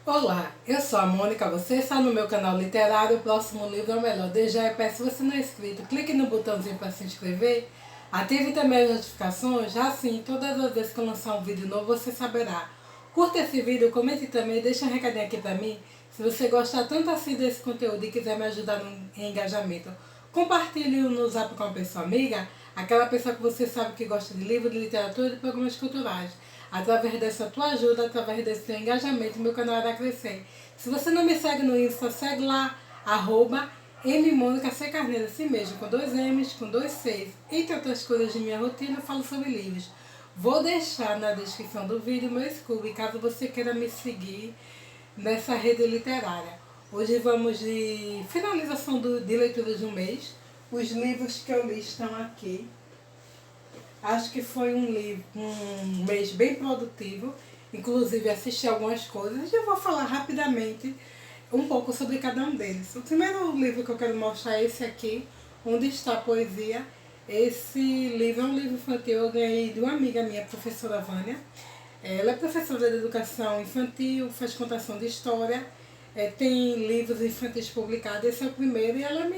Olá, eu sou a Mônica, você está no meu canal literário, o próximo livro é o melhor. Desde já eu peço, se você não é inscrito, clique no botãozinho para se inscrever, ative também as notificações, já assim, todas as vezes que eu lançar um vídeo novo, você saberá. Curta esse vídeo, comente também, deixa um recadinho aqui para mim, se você gostar tanto assim desse conteúdo e quiser me ajudar no engajamento. Compartilhe-o no Zap com uma pessoa amiga, aquela pessoa que você sabe que gosta de livro, de literatura e de programas culturais. Através dessa tua ajuda, através desse teu engajamento, meu canal irá crescer. Se você não me segue no Insta, segue lá, @mmonica_carneiro, assim mesmo, com 2 M's, com 2 C's. Entre outras coisas de minha rotina, eu falo sobre livros. Vou deixar na descrição do vídeo meu Scooby, caso você queira me seguir nessa rede literária. Hoje vamos de finalização de leitura de um mês. Os livros que eu li estão aqui. Acho que foi um mês bem produtivo, inclusive assisti algumas coisas e eu vou falar rapidamente um pouco sobre cada um deles. O primeiro livro que eu quero mostrar é esse aqui, Onde Está a Poesia. Esse livro é um livro infantil, eu ganhei de uma amiga minha, professora Vânia. Ela é professora de educação infantil, faz contação de história, tem livros infantis publicados, esse é o primeiro, e ela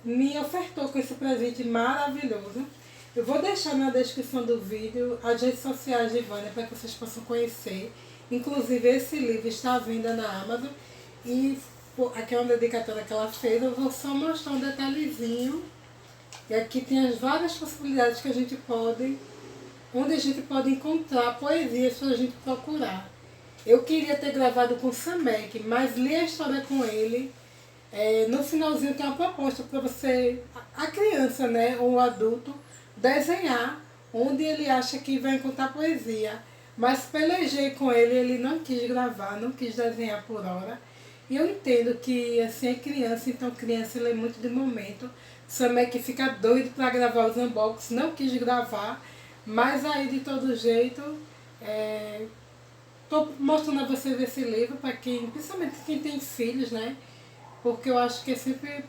me ofertou com esse presente maravilhoso. Eu vou deixar na descrição do vídeo as redes sociais de Vânia para que vocês possam conhecer. Inclusive esse livro está à venda na Amazon e aqui é uma dedicatória que ela fez, eu vou só mostrar um detalhezinho. E aqui tem as várias possibilidades que a gente pode, onde a gente pode encontrar poesias para a gente procurar. Eu queria ter gravado com o Samek, mas li a história com ele. No finalzinho tem uma proposta para você, a criança, né, ou o adulto, desenhar onde ele acha que vai encontrar poesia. Mas pelejei com ele, ele não quis gravar, não quis desenhar por hora. E eu entendo que assim é criança, então criança lê muito de momento. Samek fica doido para gravar os unboxings, não quis gravar, mas aí de todo jeito estou mostrando a vocês esse livro para quem, principalmente quem tem filhos, né? Porque eu acho que é sempre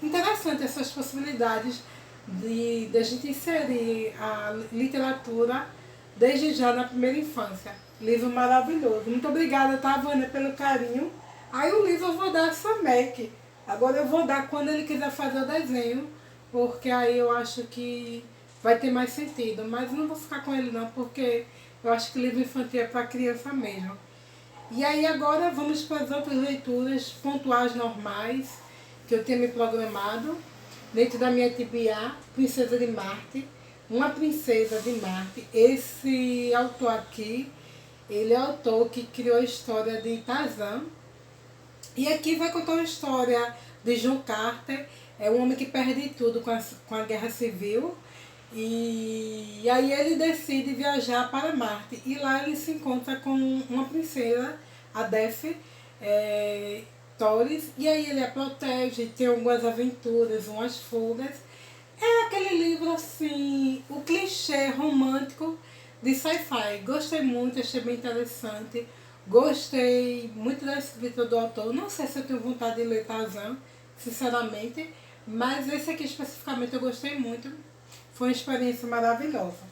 interessante essas possibilidades de a gente inserir a literatura desde já na primeira infância. Livro maravilhoso. Muito obrigada, tá, Vânia, pelo carinho. Aí o livro eu vou dar a Samek. Agora eu vou dar quando ele quiser fazer o desenho, porque aí eu acho que vai ter mais sentido. Mas não vou ficar com ele não, porque eu acho que livro infantil é para criança mesmo. E aí agora vamos para as outras leituras pontuais normais que eu tenho me programado. Dentro da minha TBA, Princesa de Marte, Uma Princesa de Marte. Esse autor aqui, ele é o autor que criou a história de Tarzan. E aqui vai contar uma história de John Carter, é um homem que perde tudo com a guerra civil. E aí ele decide viajar para Marte. E lá ele se encontra com uma princesa, a Daphne, Torres. E aí ele a protege, tem algumas aventuras, umas fugas. É aquele livro assim, o clichê romântico de sci-fi. Gostei muito, achei bem interessante. Gostei muito da escrita do autor. Não sei se eu tenho vontade de ler Tarzan, sinceramente. Mas esse aqui especificamente eu gostei muito. Foi uma experiência maravilhosa.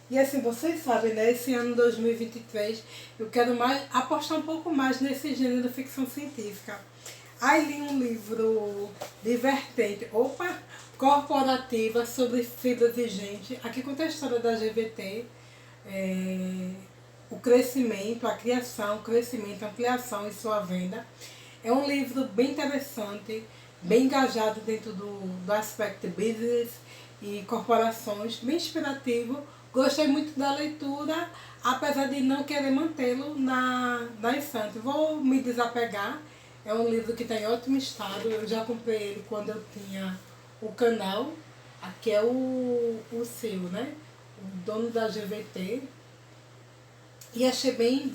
E assim, vocês sabem, né? Esse ano 2023 eu quero apostar um pouco mais nesse gênero de ficção científica. Aí li um livro divertente, corporativa, sobre fibras e gente. Aqui conta a história da GVT, o crescimento, a criação, o crescimento, a ampliação e sua venda. É um livro bem interessante, bem engajado dentro do aspecto business e corporações, bem inspirativo. Gostei muito da leitura, apesar de não querer mantê-lo na estante. Vou me desapegar. É um livro que está em ótimo estado. Eu já comprei ele quando eu tinha o canal. Aqui é o seu, né? O dono da GVT. E achei bem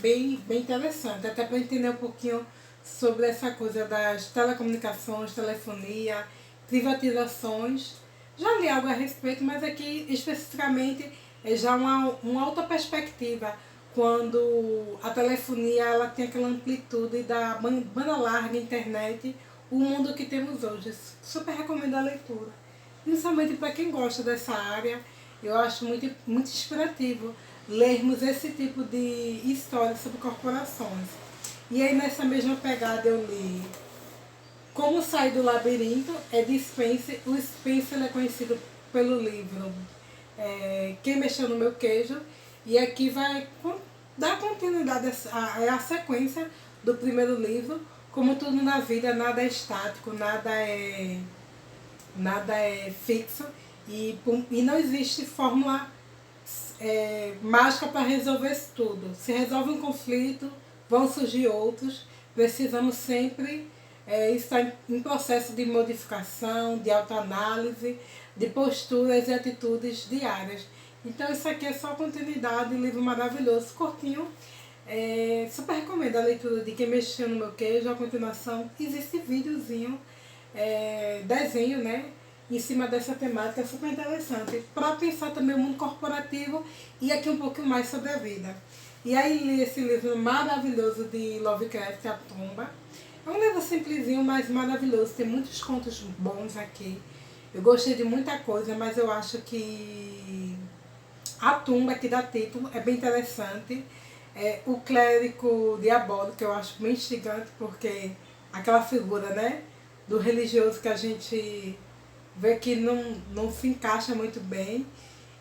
interessante, até para entender um pouquinho sobre essa coisa das telecomunicações, telefonia, privatizações. Já li algo a respeito, mas aqui especificamente é já uma outra perspectiva, quando a telefonia ela tem aquela amplitude da banda larga, internet, o mundo que temos hoje. Super recomendo a leitura. Principalmente para quem gosta dessa área, eu acho muito inspirativo lermos esse tipo de história sobre corporações. E aí nessa mesma pegada eu li Como Sair do Labirinto, é de Spencer. O Spencer ele é conhecido pelo livro Quem Mexeu no Meu Queijo. E aqui vai dar continuidade à sequência do primeiro livro. Como tudo na vida, nada é estático, nada é fixo e não existe fórmula mágica para resolver isso tudo. Se resolve um conflito, vão surgir outros. Precisamos sempre estar em processo de modificação, de autoanálise, de posturas e atitudes diárias. Então isso aqui é só continuidade, um livro maravilhoso, curtinho. Super recomendo a leitura de Quem Mexeu no Meu Queijo. A continuação existe videozinho, desenho, né, em cima dessa temática super interessante, para pensar também o mundo corporativo e aqui um pouco mais sobre a vida. E aí li esse livro maravilhoso de Lovecraft, A Tumba. É um livro simplesinho, mas maravilhoso, tem muitos contos bons aqui. Eu gostei de muita coisa, mas eu acho que A Tumba, que dá título, é bem interessante. O clérigo diabólico, que eu acho bem instigante, porque aquela figura, né, do religioso que a gente vê que não se encaixa muito bem.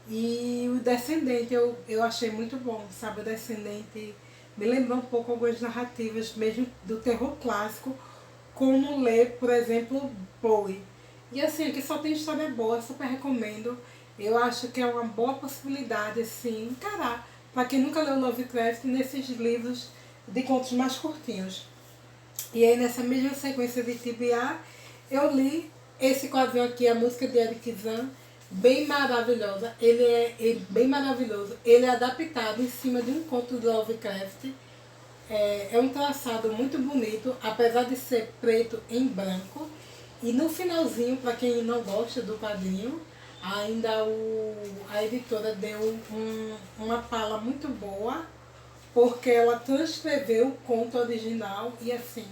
E o Descendente eu achei muito bom, sabe? O Descendente me lembrou um pouco algumas narrativas mesmo do terror clássico, como ler, por exemplo, Poe. E assim, aqui só tem história boa, super recomendo. Eu acho que é uma boa possibilidade, assim, encarar, para quem nunca leu Lovecraft, nesses livros de contos mais curtinhos. E aí nessa mesma sequência de TBA, eu li esse quadrinho aqui, A Música de Eric Zahn, bem maravilhosa. Ele é bem maravilhoso. Ele é adaptado em cima de um conto do Lovecraft. É um traçado muito bonito, apesar de ser preto em branco. E no finalzinho, para quem não gosta do quadrinho, ainda a editora deu uma fala muito boa, porque ela transcreveu o conto original e assim,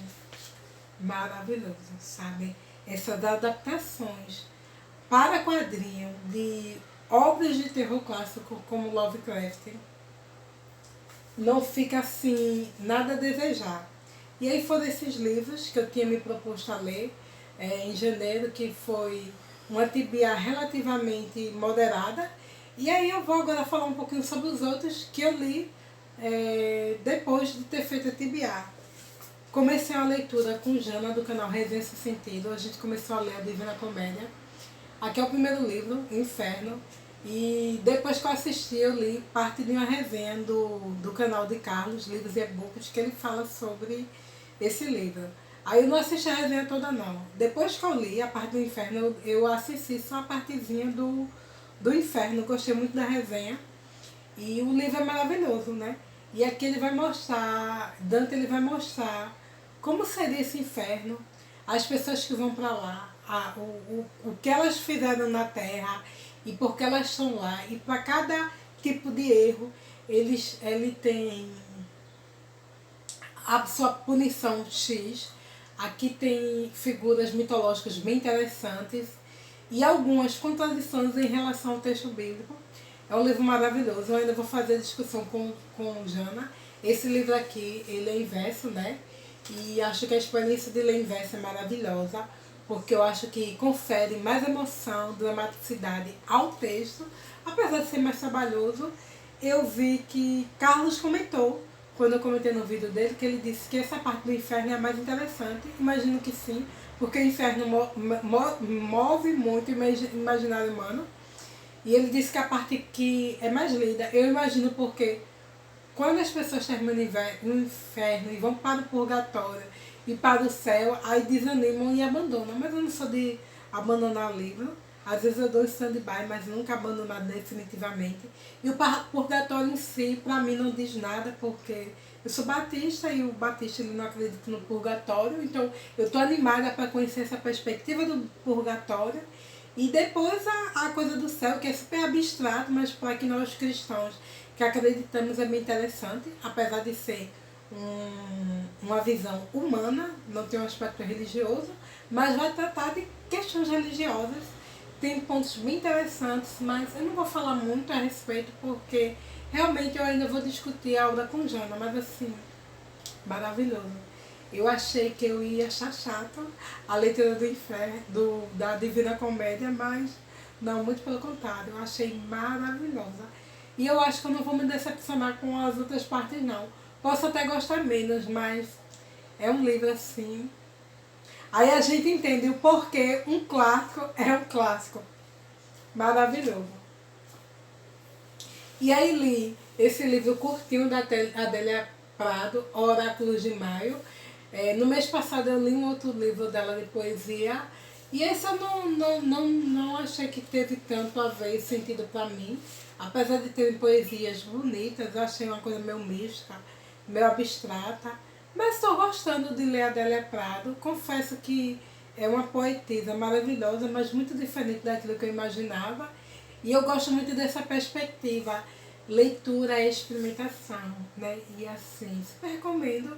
maravilhoso, sabe? Essas adaptações para quadrinho de obras de terror clássico como Lovecraft não fica assim, nada a desejar. E aí foram esses livros que eu tinha me proposto a ler em janeiro, que foi uma TBA relativamente moderada. E aí eu vou agora falar um pouquinho sobre os outros que eu li depois de ter feito a TBA. Comecei a leitura com Jana, do canal Resenha Sem Sentido. A gente começou a ler a Divina Comédia. Aqui é o primeiro livro, Inferno. E depois que eu assisti, eu li parte de uma resenha do canal de Carlos, Livros e E-Books, que ele fala sobre esse livro. Aí eu não assisti a resenha toda não. Depois que eu li a parte do Inferno, eu assisti só a partezinha do Inferno. Gostei muito da resenha. E o livro é maravilhoso, né? E aqui ele vai mostrar, Dante ele vai mostrar como seria esse inferno, as pessoas que vão para lá, o que elas fizeram na Terra e por que elas estão lá. E para cada tipo de erro, ele tem a sua punição X. Aqui tem figuras mitológicas bem interessantes e algumas contradições em relação ao texto bíblico. É um livro maravilhoso. Eu ainda vou fazer discussão com Jana. Esse livro aqui, ele é em verso, né? E acho que a experiência de ler em verso é maravilhosa, porque eu acho que confere mais emoção, dramaticidade ao texto. Apesar de ser mais trabalhoso, eu vi que Carlos comentou, quando eu comentei no vídeo dele, que ele disse que essa parte do inferno é a mais interessante. Imagino que sim, porque o inferno move muito o imaginário humano. E ele disse que a parte que é mais lida, eu imagino porque quando as pessoas terminam no inferno e vão para o purgatório e para o céu, aí desanimam e abandonam. Mas eu não sou de abandonar livro. Às vezes eu dou stand-by, mas nunca abandonar definitivamente. E o purgatório em si, para mim, não diz nada, porque eu sou batista e o batista ele não acredita no purgatório. Então eu estou animada para conhecer essa perspectiva do purgatório. E depois a coisa do céu, que é super abstrato, mas para que nós cristãos que acreditamos é bem interessante, apesar de ser uma visão humana, não tem um aspecto religioso, mas vai tratar de questões religiosas. Tem pontos bem interessantes, mas eu não vou falar muito a respeito, porque realmente eu ainda vou discutir a obra com Jana, mas assim, Maravilhoso. Eu achei que eu ia achar chato a leitura do inferno, da Divina Comédia, mas não, muito pelo contrário, eu achei maravilhosa. E eu acho que eu não vou me decepcionar com as outras partes não. Posso até gostar menos, mas é um livro assim. Aí a gente entende o porquê um clássico é um clássico. Maravilhoso. E aí li esse livro curtinho da Adélia Prado, Oráculos de Maio. No mês passado eu li um outro livro dela de poesia. E esse eu não achei que teve tanto a ver sentido para mim. Apesar de ter poesias bonitas, eu achei uma coisa meio mística, meio abstrata. Mas estou gostando de ler Adélia Prado. Confesso que é uma poetisa maravilhosa, mas muito diferente daquilo que eu imaginava. E eu gosto muito dessa perspectiva, leitura e experimentação, né? E assim, super recomendo.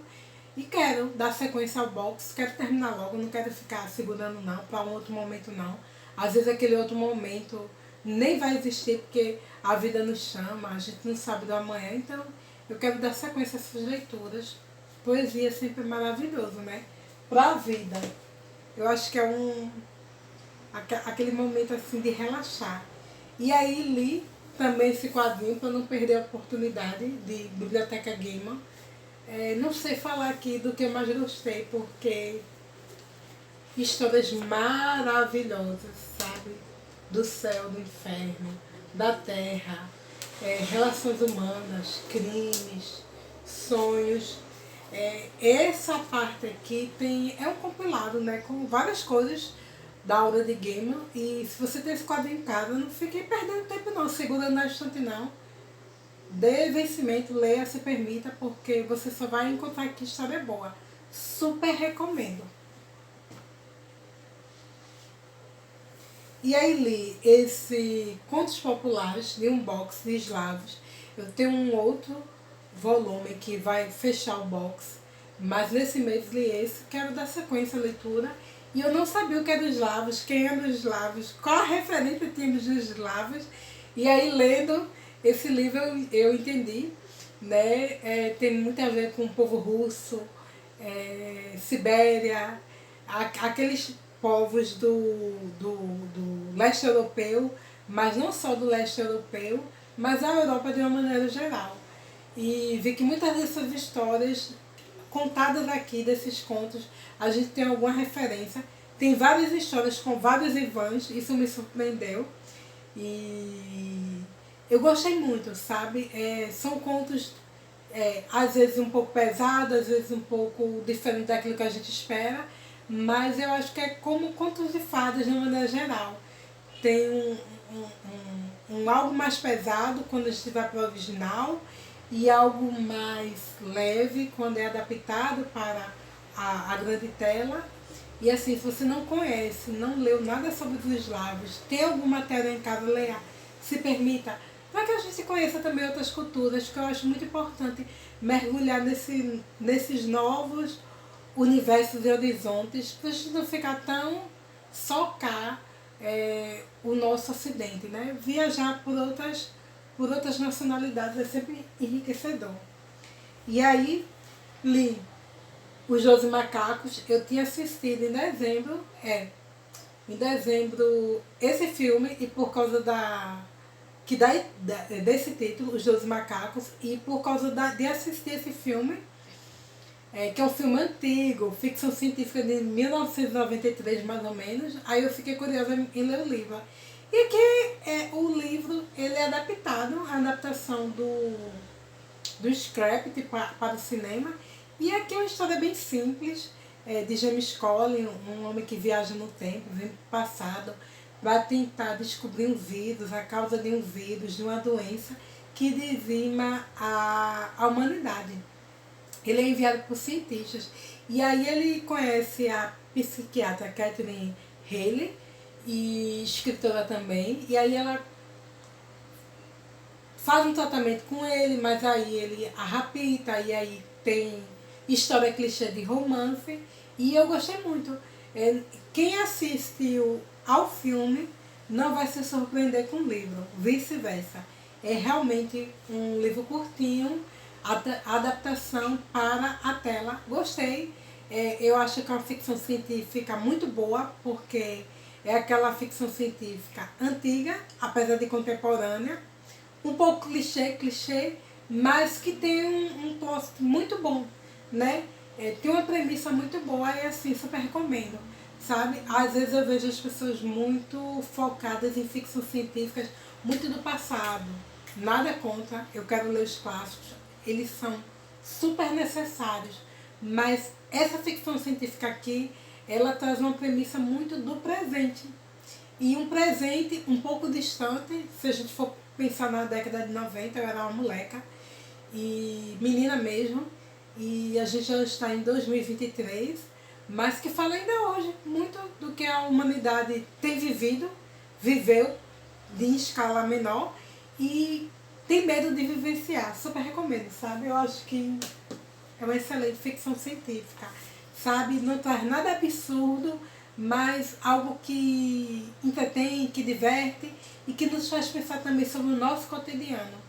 E quero dar sequência ao box, quero terminar logo, não quero ficar segurando não, para um outro momento não. Às vezes aquele outro momento nem vai existir porque a vida nos chama, a gente não sabe do amanhã, então eu quero dar sequência a essas leituras. Poesia é sempre maravilhoso, né? Para a vida. Eu acho que é aquele momento assim de relaxar. E aí li também esse quadrinho para não perder a oportunidade de Biblioteca Gamer. Não sei falar aqui do que eu mais gostei, porque histórias maravilhosas, sabe? Do céu, do inferno, da terra, relações humanas, crimes, sonhos. Essa parte aqui é um compilado, né, com várias coisas da Aura de Gamer. E se você tem esse quadro em casa, não fique perdendo tempo não, segurando na estante não. Dê vencimento, leia, se permita, porque você só vai encontrar aqui história boa. Super recomendo. E aí li esse Contos Populares de um box de eslavos. Eu tenho um outro volume que vai fechar o box, mas nesse mês li esse, quero dar sequência à leitura. E eu não sabia o que eram os eslavos, quem eram os eslavos, qual a referência tínhamos dos eslavos. E aí lendo esse livro eu entendi, né? Tem muito a ver com o povo russo, Sibéria, aqueles povos do leste europeu, mas não só do leste europeu, mas a Europa de uma maneira geral. E vi que muitas dessas histórias contadas aqui, desses contos, a gente tem alguma referência. Tem várias histórias com vários Ivans, isso me surpreendeu. E eu gostei muito, sabe? São contos, às vezes um pouco pesados, às vezes um pouco diferente daquilo que a gente espera, mas eu acho que é como contos de fadas de uma maneira geral. Tem um algo mais pesado quando a gente vai para o original e algo mais leve quando é adaptado para a grande tela. E assim, se você não conhece, não leu nada sobre os eslavos, tem alguma matéria em casa, leia, se permita, para que a gente conheça também outras culturas, que eu acho muito importante mergulhar nesses novos universos e horizontes, para a gente não ficar tão só cá, o nosso ocidente, né? Viajar por outras nacionalidades é sempre enriquecedor. E aí li Os 12 Macacos. Eu tinha assistido em dezembro esse filme, e por causa desse título, Os 12 Macacos, e por causa de assistir esse filme, que é um filme antigo, ficção científica de 1993 mais ou menos, aí eu fiquei curiosa em ler o livro. E aqui o livro ele é adaptado, a adaptação do script para o cinema. E aqui é uma história bem simples, de James Collins, um homem que viaja no tempo, vem para o passado, para tentar descobrir um vírus, a causa de um vírus, de uma doença que dizima a humanidade. Ele é enviado por cientistas. E aí ele conhece a psiquiatra Catherine Haley, e escritora também. E aí ela faz um tratamento com ele, mas aí ele a rapta, e aí tem história clichê de romance. E eu gostei muito. Quem assistiu ao filme não vai se surpreender com o livro, vice-versa. É realmente um livro curtinho, a adaptação para a tela. Gostei. Eu acho que é uma ficção científica muito boa, porque é aquela ficção científica antiga, apesar de contemporânea, um pouco clichê, mas que tem um plot muito bom, né? Tem uma premissa muito boa e assim, super recomendo, sabe? Às vezes eu vejo as pessoas muito focadas em ficções científicas, muito do passado. Nada contra, eu quero ler os clássicos, eles são super necessários, mas essa ficção científica aqui, ela traz uma premissa muito do presente. E um presente um pouco distante, se a gente for pensar na década de 90, eu era uma moleca, e menina mesmo, e a gente já está em 2023, mas que fala ainda hoje muito do que a humanidade tem viveu de escala menor e tem medo de vivenciar. Super recomendo, sabe? Eu acho que é uma excelente ficção científica, sabe? Não traz nada absurdo, mas algo que entretém, que diverte e que nos faz pensar também sobre o nosso cotidiano.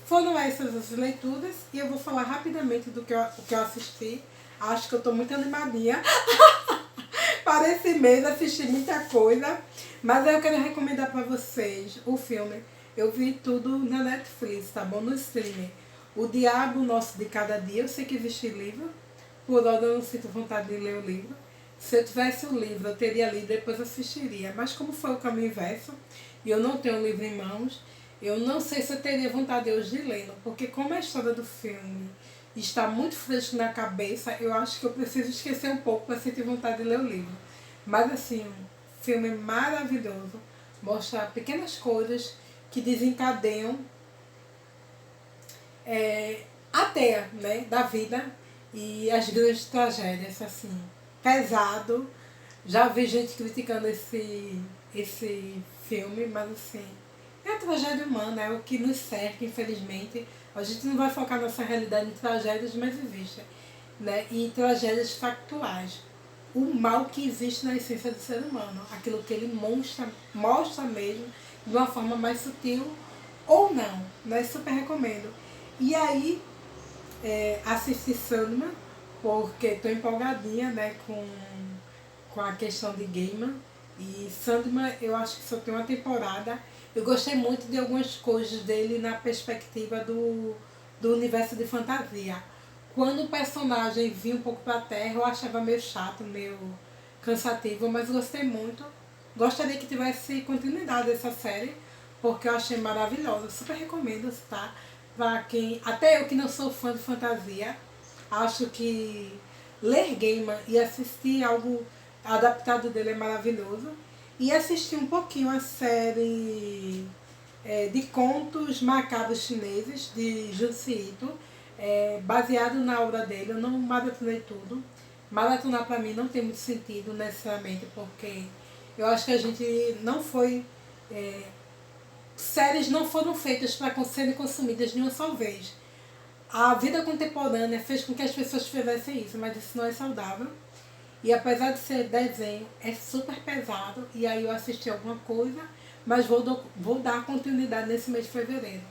Foram essas as leituras e eu vou falar rapidamente do que eu assisti. Acho que eu estou muito animadinha. Para esse mês assisti muita coisa, mas eu quero recomendar para vocês o filme. Eu vi tudo na Netflix, tá bom? No streaming. O Diabo Nosso de Cada Dia. Eu sei que existe livro, por hora eu não sinto vontade de ler o livro. Se eu tivesse o livro, eu teria lido e depois assistiria. Mas como foi o caminho inverso, e eu não tenho o livro em mãos, eu não sei se eu teria vontade hoje de lê-lo. Porque como a história do filme está muito fresco na cabeça, eu acho que eu preciso esquecer um pouco para sentir vontade de ler o livro. Mas assim, um filme maravilhoso. Mostra pequenas coisas que desencadeiam a terra, né, da vida e as grandes tragédias, assim, pesado. Já vi gente criticando esse filme, mas assim, é a tragédia humana, é o que nos cerca, infelizmente. A gente não vai focar nossa realidade em tragédias, mas existe, né, e tragédias factuais. O mal que existe na essência do ser humano, aquilo que ele mostra mesmo, de uma forma mais sutil ou não, né? Super recomendo. E aí, assisti Sandman, porque estou empolgadinha, né, com a questão de Gaiman. E Sandman, eu acho que só tem uma temporada. Eu gostei muito de algumas coisas dele na perspectiva do universo de fantasia. Quando o personagem vinha um pouco pra Terra, eu achava meio chato, meio cansativo, mas gostei muito. Gostaria que tivesse continuidade essa série, porque eu achei maravilhosa. Super recomendo, tá? Pra quem, até eu que não sou fã de fantasia, acho que ler Gaiman e assistir algo adaptado dele é maravilhoso. E assisti um pouquinho a série de contos macabros chineses de Junji Ito, baseado na obra dele. Eu não maratonei tudo. Maratonar para mim não tem muito sentido necessariamente, porque eu acho que a gente não foi. Séries não foram feitas para serem consumidas de uma só vez. A vida contemporânea fez com que as pessoas fizessem isso, mas isso não é saudável. E apesar de ser desenho, é super pesado. E aí eu assisti alguma coisa, mas vou dar continuidade nesse mês de fevereiro.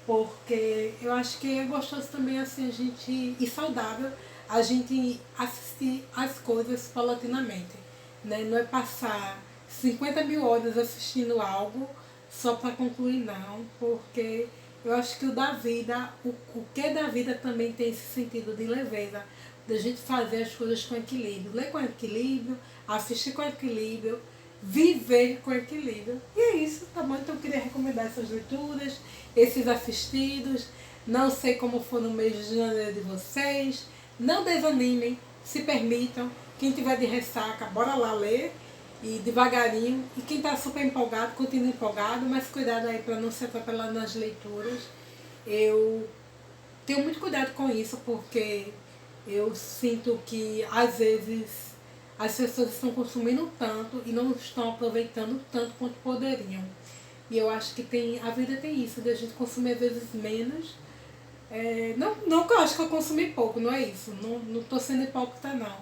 Porque eu acho que é gostoso também assim, a gente, e saudável, a gente assistir as coisas paulatinamente. Né? Não é passar 50 mil horas assistindo algo só para concluir, não. Porque eu acho que o da vida, o que da vida também tem esse sentido de leveza, da gente fazer as coisas com equilíbrio. Ler com equilíbrio, assistir com equilíbrio, viver com equilíbrio. E é isso, tá bom? Então eu queria recomendar essas leituras, esses assistidos. Não sei como for no mês de janeiro de vocês. Não desanimem, se permitam. Quem tiver de ressaca, bora lá ler. E devagarinho. E quem está super empolgado, continue empolgado, mas cuidado aí para não se atropelar nas leituras. Eu tenho muito cuidado com isso, porque eu sinto que às vezes as pessoas estão consumindo tanto e não estão aproveitando tanto quanto poderiam. E eu acho que a vida tem isso, de a gente consumir às vezes menos. Não que eu acho que eu consumi pouco, não é isso. Não estou sendo hipócrita não.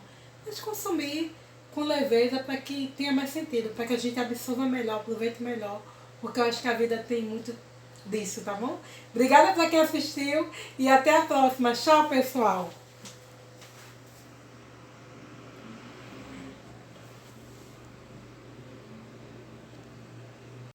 Mas consumir com leveza para que tenha mais sentido, para que a gente absorva melhor, aproveite melhor. Porque eu acho que a vida tem muito disso, tá bom? Obrigada para quem assistiu e até a próxima. Tchau, pessoal!